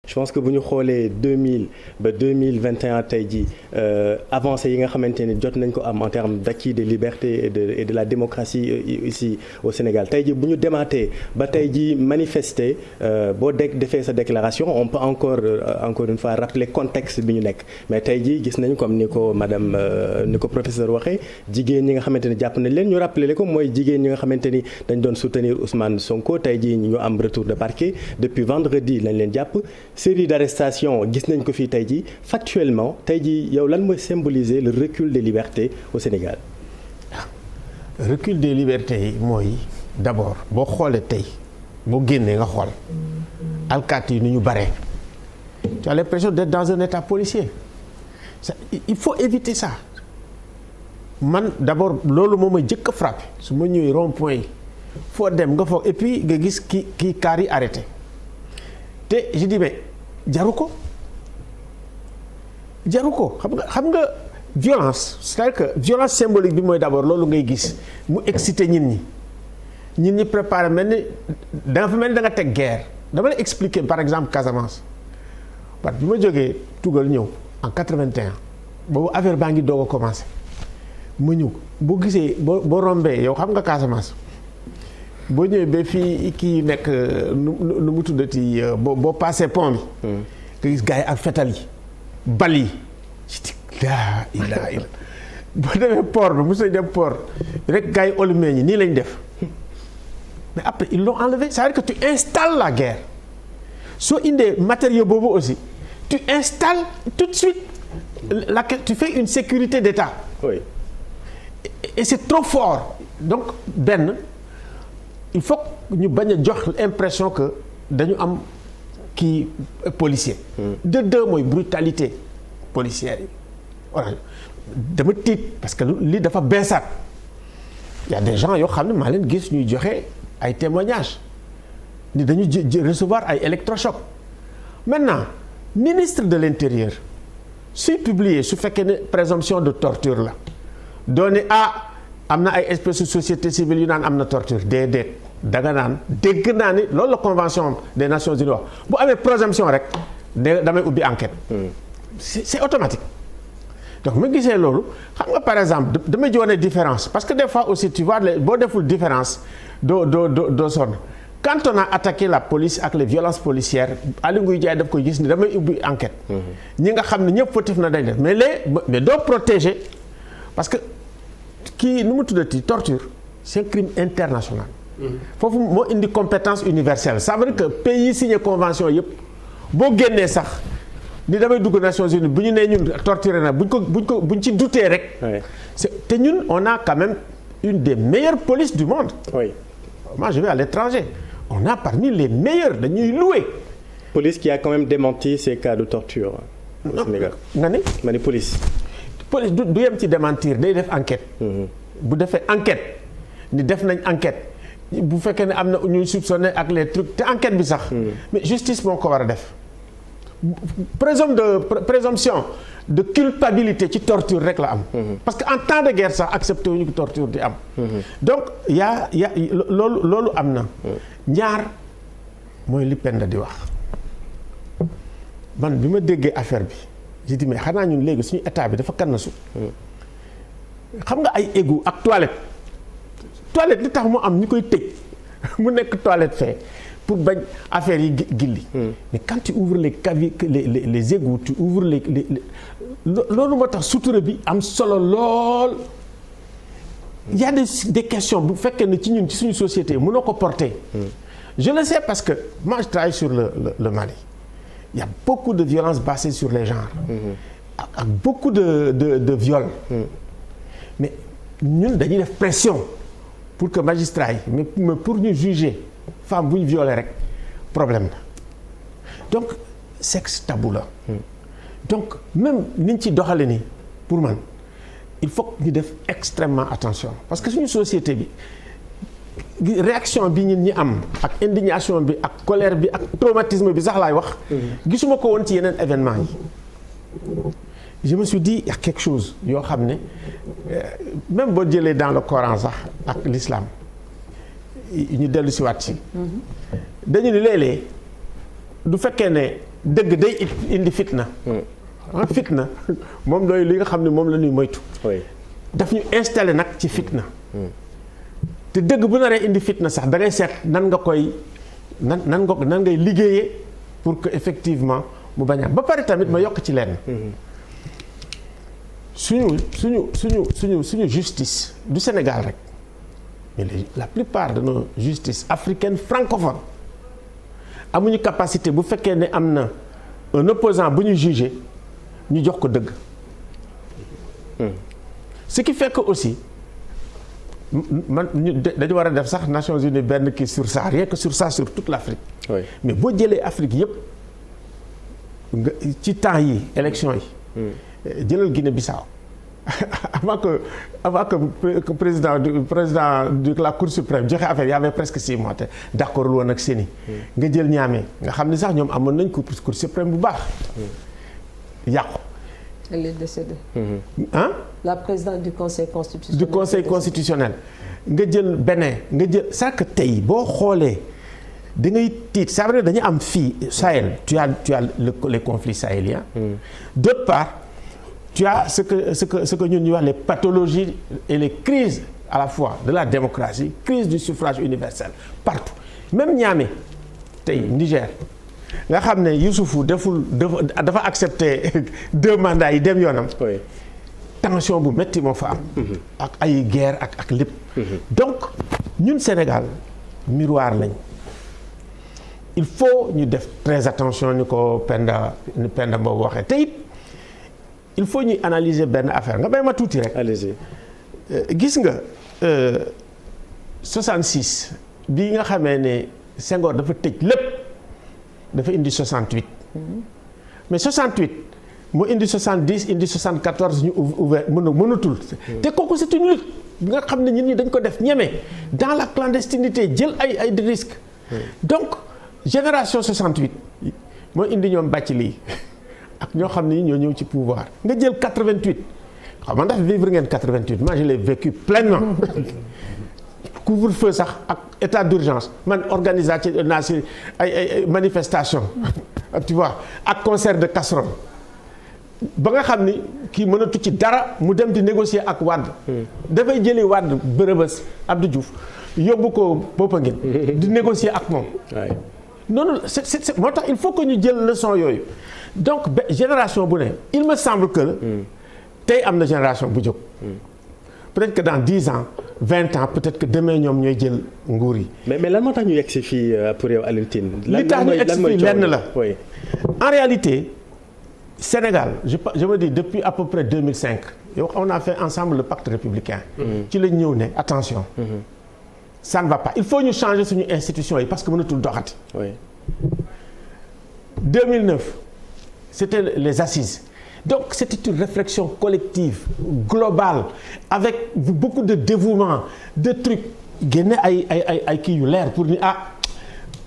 je pense que bu ñu xoolee 2000 ba 2021 tey jii avancées yi nga xamante ni jot nañ ko am en termes d'acquis de liberté et de la démocratie ici au Sénégal tey jii bu ñu demaatee ba tey jii manifester boo defee sa déclaration on peut encore une fois rappeler contexte bi ñu nekk mais tey jii gis nañ comme ni ko professeur waxee jigéen ñi nga xamante ni jàpp nañ leen ñu rappeler ko mooy jigéen ñi nga xamante ni dañ doon soutenir Ousmane Sonko tey jii ñu am retour de parquet depuis vendredi lañ leen jàpp. série d'arrestations gis nañ ko fii tey jii factuellement tey jii yow lan mooy symboliser le recul des libertés au Sénégal. recul des libertés yi mooy d'abord boo xoolee tey boo génnee nga xool alkaati yi ni ñu baree tu as l'impression d'être dans un état policier il faut éviter ça man d'abord loolu moo ma jëkk a frappé su ma ñëwee rond-point yi foo dem nga foog et puis nga gis kii kaar yi arrêté te je dis mais jaru ko xam nga violence c'est-à-dire que violence symbolique bi mooy d'abord loolu ngay gis mu exciter nit ñi préparer mel ni da nga fa mel ni da nga teg guerre dama lay expliquer par exemple Casamance parce que bi ma jógee Tugal ñëw en 81 boobu affaire baa ngi doog a commencer ma ñëw boo gisee boo rombee yow xam nga Casamance boo ñëwee ba fii kii nekk nu mu tuddati boo passé pont bi. nga gis gars yi ak fetal yi bal yi. laa ilaaha illa boo demee port bi mos nañ dem port rek gars yi olumee ñi nii lañ def mais après ils l'ont enlevé c'est-à-dire que tu installes la guerre soo indee matériau boobu aussi tu installes tout de suite tu fais une sécurité d'État. Oui. Et c'est trop fort donc benn. il faut ñu bañ a jox l'impression que dañu am kii policier. de deux mooy brutalité policière yi. voilà dama tiit parce que lii dafa beesaat y a des gens yoo xam ne maa leen gis ñuy joxe ay témoignages ni dañu recevoir ay électrochoc. maintenant ministre de l'intérieur suy publier su fekkee ne présomption de torture la doone am na ay espèces de société civile yu naan am na torture déedéet danga naan dégg naa ni loolu la convention des Nations Unies wax bu amee présomption rek damay ubbi enquête. c'est automatique. donc ma gisee loolu xam nga par exemple damay jiwoon différence parce que des fois aussi tu vois boo deful différence doo sonn quand on a attaqué la police ak les violences policières Aly Ngouille Ndiaye daf koy gis ni damay ubbi enquête. ñi nga xam ne ñëpp fautif na dañ def mais doo protéger parce que kii nu mu tuddati torture c'est un crime international. foofu moo indi compétence universelle ça veut dire que pays yi signé convention yëpp boo génnee sax ni damay dugg Nations Unies bu ñu nee ñun torturé na buñ ci dutee rek. te ñun on a quand même une des meilleures polices du monde. Oui. Moi je vais à l'étranger on a parmi les meilleurs dañuy louer. Police qui a quand même démenti ces cas de torture au Sénégal. nga ni ma ni police du yem ci démentir day def enquête. bu defee enquête ni def nañ enquête bu fekkee ne am na ñuy soupçonné ak les trucs te enquête bi sax. mais justice moo ko war a def. présomption de culpabilité ci torture rek la am. parce que en temps de guerre sax accepté wuñu ko torture di am. donc y a loolu am na. ñaar mooy li Penda di wax man bi ma déggee affaire bi j'ai dit mais xanaa ñun léegi suñu état bi dafa kannasu. xam nga ay égout ak toilette li tax mu am ñu koy tëj mu nekk toilette fee pour bañ affaire yi gilli. mais quand tu ouvres les égouts tu ouvres loolu moo tax sutura bi am solo lool. il y a des questions bu fekkee ne ci ñun ci suñu société mënoo ko porter. je le sais parce que moi je travaille sur le Mali. il y a beaucoup de violences basées sur les genres. ak beaucoup de viols. mais ñun dañuy def pression pour que magistrat yi mais pour ñu juger femme bu ñu violer rek problème la donc sexe tabou la. donc même niñ ci doxale nii pour man il faut ñu def extrêmement attention parce que suñu société bi réaction bi ñun ñi am ak indignation bi ak colère bi ak traumatisme bi sax laay wax. gisuma ko woon ci yeneen événement yi. je me suis dit il y a quelque chose yoo xam ne même boo jëlee dans le Coran sax ak l'islam ñu dellu si waat ci dañu ni léeg-léeg du fekkee ne dëgg day indi fitna. Fitna moom looy li nga xam ne moom la ñuy moytu. daf ñu installé nag ci fitna. te dëgg bu naree indi fitna sax da ngay seet nan nga koy nan ngay liggéeyee pour que effectivement mu bañ a ba pare tamit ma yokk ci lenn. suñu justice du Sénégal rek mais la plupart de nos justices africaines francophones amuñu capacité bu fekkee ne am na un opposant bu ñu jugé ñu jox ko dëgg. ce qui fait que aussi dañu war a def sax Nations Unies benn kii sur ça rien que sur ça sur toute l'Afrique. Oui. Mais boo jëlee Afrique yëpp nga ci temps yi élection yi. jëlal Guinée-Bissau avant que président de la Cour suprême joxe affaire y avait presque 6 mois te d'accord woon ak CENI. nga jël Niamey nga xam ni sax ñoom amoon nañ Cour suprême bu baax. yàqu. Elle est décédée. Hein? La présidente du conseil constitutionnel. Du conseil constitutionnel. nga jël Bénin nga jël ça que tey boo xoolee da ngay tiit c'est vrai dañu am fii Sahel tu as les conflits sahéliens. D'autre part tu as ce que ñun ñuy wax les pathologies et les crises à la fois de la démocratie crise du suffrage universel partout même Niamey tey Niger. nga xam ne Youssoufou dafa accepter 2 mandats yi dem yoonam. tension bu métti moo fa am. ak ay guerre ak lépp. donc ñun Sénégal miroir lañ il faut ñu def très attention ni ko Penda boobu waxee te it il faut ñuy analyser benn affaire nga bay ma tuuti rek. allez-y. gis nga 66 bii nga xamee ne Senghor dafa tëj lépp. dafa indi 68 mais 68 mu indi 70 indi 74 ñu ouvert mënatul te kooku c'est une lutte bi nga xam ne ñun ñi dañ ko def ñeme dans la clandestinité jël ay risques donc génération 68 moo indi ñoom bàcc lii ak ñoo xam ne ñoo ñëw ci pouvoir nga jël 88 xam nga ndax vivre ngeen 88 moi je l'ai vécu pleinement couvre-feu sax ak état d'urgence man organisation naa si ay manifestation tu vois ak concert de casserole ba nga xam ni kii mënatu ci dara mu dem di négocier ak Wade dafay jëli Wade bërëbës Abdou Diouf yóbbu ko Popenguine di négocier ak moom noonu c'est moo tax il faut que ñu jël leçon yooyu donc génération bu ne il me semble que tey am na génération bu jóg peut-être que dans 10 ans 20 ans peut-être que demain ñoom ñooy jël nguur yi. mais lan moo tax ñu yegg si fii pour yow Alioune Tine. li tax ñu yegg si fii lenn la. en réalité Sénégal je me dis depuis à peu près 2005 yow on a fait ensemble le pacte républicain. ci lañ ñëw ne attention. ça ne va pas il faut ñu changer suñu institution yi parce que mënatul doxati. 2009 c'était les assises. Donc c'était une réflexion collective globale avec beaucoup de dévouement de trucs génne ay kii yu leer pour ni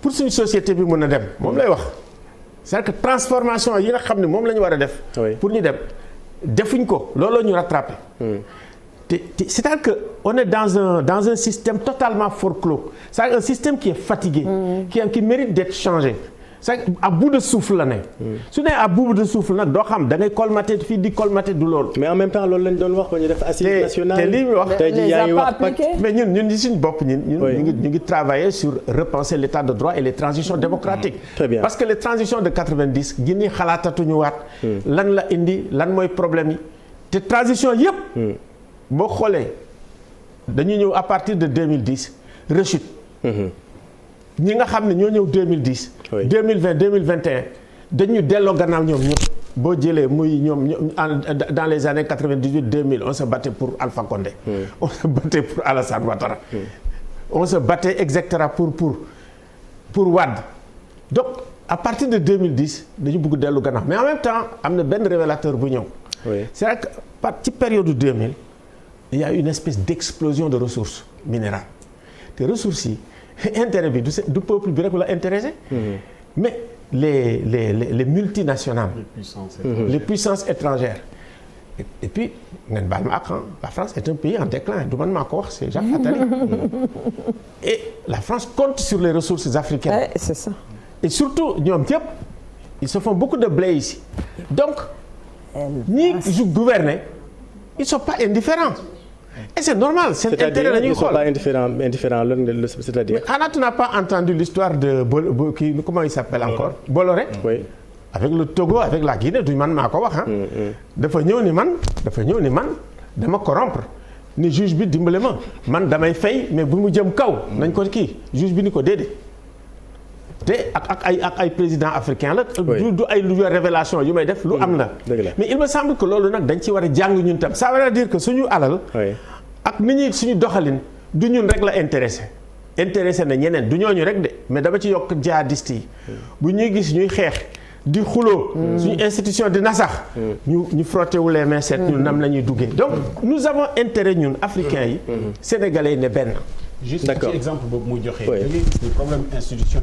pour suñu société bi mën a dem moom lay wax c'est-à-dire que transformation yi nga xam ne moom la ñu war a def. pour ñu dem defuñ ko looloo ñu rattrapé. c'est-à-dire que on est dans un système totalement forclos c'est-à-dire un système qui est fatigué. qui mérite d'être changé. c'est à bout de souffle la ne. su ne à bout de souffle nag doo xam da ngay colmater fii di colmater du loolu. mais en même temps loolu lañ doon wax ba ñu def assise nationale. te lii muy wax tey jii yaa ngi wax mais ñun ñi suñu bopp ñu ngi travailler sur repenser l'état de droit et les transitions démocratiques. Très bien. Parce que les transitions de 90 gi ni xalaatatuñu waat. lan la indi lan mooy problème yi te transition yëpp. boo xoolee dañuy ñëw à partir de 2010 rechute. ñi nga xam ne ñoo ñëw 2010. 2020 2021 dañu delloo gannaaw ñoom ñëpp boo jëlee muy ñoom dans les années 98 2000 on se battait pour Alpha Condé. On se battait pour Alassane Ouattara. On se battait etc. pour Wade. Donc à partir de 2010 dañu bëgg dellu gannaaw mais en même temps am na benn révélateur bu ñëw. C'est vrai que ci période 2000 il y a une espèce d'explosion de ressources minérales te ressources yi. intérêt bi du peuple bi rek la intéressé. mais les multinationales. les puissances étrangères. et puis ngeen baal ma ak la France est un pays en déclin du man maa ko wax c'est Jacques Attali. et la France compte sur les ressources africaines. C'est ça. et surtout ñoom ñëpp ils se font beaucoup de blé ici donc ñi gouverner ils sont pas indifférents et c'est normal seen intérêt la ñuy xool. ils sont pas indifférents loolu c'est-à-dire. mais Anna, tu n'as pas entendu l'histoire de kii comment il s'appelle encore Bolloré. oui. avec le Togo avec la Guinée du man maa ko wax ah. dafa ñëw ni man dama corrompre ni juge bi dimbale ma man damay fay mais bu mu jëm kaw. nañ ko kii juge bi ni ko déedéet. te ak ay président africain la. du ay lu révélation yu may def lu am la. mais il me semble que loolu nag dañ ci war a jàng ñun tam ça veut dire que suñu alal. ak nit ñi suñu doxalin du ñun rek la intéressé na ñeneen du ñooñu rek de mais dama ci yokk jihadiste yi. bu ñuy gis ñuy xeex di xuloo. suñu institution di nasax. ñu frotté wu les mains seet ñun nam la ñuy duggee donc nous avons intérêt ñun africains yi. sénégalais yi ne benn. juste ci exemple boobu muy joxe. da ngay gis ni problème institution.